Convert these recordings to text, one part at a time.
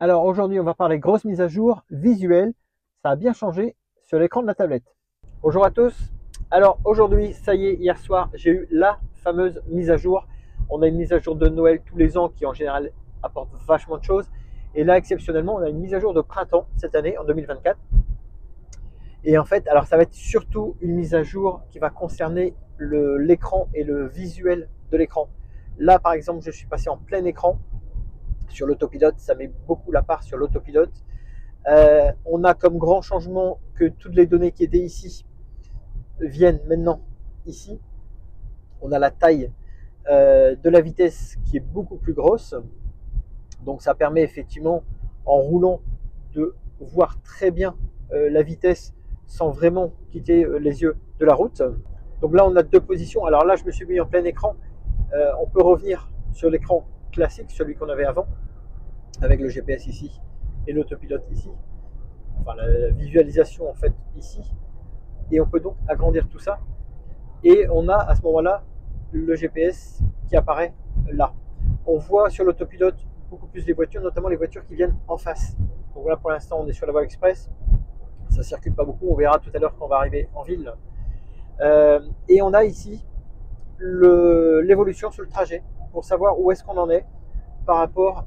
Alors aujourd'hui, on va parler grosse mise à jour visuelle. Ça a bien changé sur l'écran de la tablette. Bonjour à tous. Alors aujourd'hui, ça y est, hier soir, j'ai eu la fameuse mise à jour. On a une mise à jour de Noël tous les ans qui en général apporte vachement de choses. Et là, exceptionnellement, on a une mise à jour de printemps cette année, en 2024. Et en fait, alors ça va être surtout une mise à jour qui va concerner l'écran et le visuel de l'écran. Là, par exemple, je suis passé en plein écran sur l'autopilote. Ça met beaucoup la part sur l'autopilote. On a comme grand changement que toutes les données qui étaient ici viennent maintenant ici. On a la taille de la vitesse qui est beaucoup plus grosse. Donc ça permet effectivement, en roulant, de voir très bien la vitesse sans vraiment quitter les yeux de la route. Donc là, on a deux positions. Alors là, je me suis mis en plein écran. On peut revenir sur l'écran classique, celui qu'on avait avant, avec le GPS ici et l'autopilote ici. Enfin, la visualisation en fait ici. Et on peut donc agrandir tout ça. Et on a à ce moment-là le GPS qui apparaît là. On voit sur l'autopilote beaucoup plus les voitures, notamment les voitures qui viennent en face. Donc là, pour l'instant, on est sur la voie express. Ça circule pas beaucoup. On verra tout à l'heure quand on va arriver en ville. Et on a ici l'évolution sur le trajet pour savoir où est-ce qu'on en est par rapport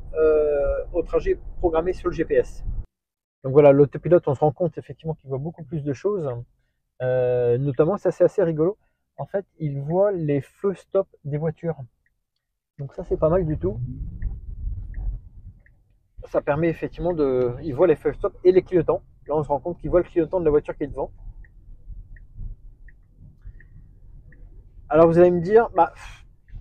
au trajet programmé sur le GPS. Donc voilà, l'autopilote, on se rend compte effectivement qu'il voit beaucoup plus de choses. Notamment, ça c'est assez rigolo. En fait, il voit les feux stop des voitures. Donc ça, c'est pas mal du tout. Ça permet effectivement de... Il voit les feux stop et les clignotants. Là, on se rend compte qu'il voit le clignotant de la voiture qui est devant. Alors vous allez me dire, bah,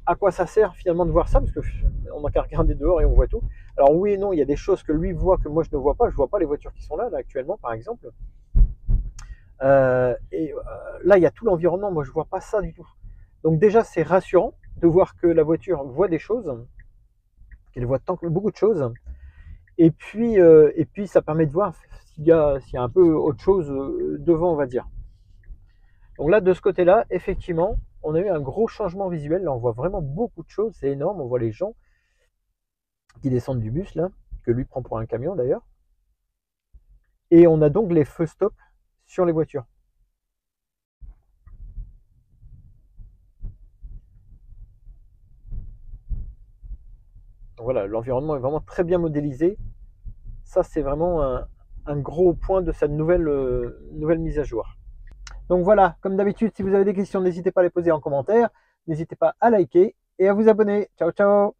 à quoi ça sert finalement de voir ça? Parce qu'on n'a qu'à regarder dehors et on voit tout. Alors oui et non, il y a des choses que lui voit que moi je ne vois pas. Je ne vois pas les voitures qui sont là actuellement, par exemple. Là, il y a tout l'environnement. Moi, je ne vois pas ça du tout. Donc déjà, c'est rassurant de voir que la voiture voit des choses, qu'elle voit beaucoup de choses. Et puis ça permet de voir s'il y a un peu autre chose devant, on va dire. Donc là, de ce côté-là, effectivement, on a eu un gros changement visuel. Là, on voit vraiment beaucoup de choses. C'est énorme. On voit les gens qui descendent du bus, là, que lui prend pour un camion d'ailleurs. Et on a donc les feux stop sur les voitures. Donc voilà, l'environnement est vraiment très bien modélisé. Ça, c'est vraiment un gros point de cette nouvelle mise à jour. Donc voilà, comme d'habitude, si vous avez des questions, n'hésitez pas à les poser en commentaire. N'hésitez pas à liker et à vous abonner. Ciao, ciao!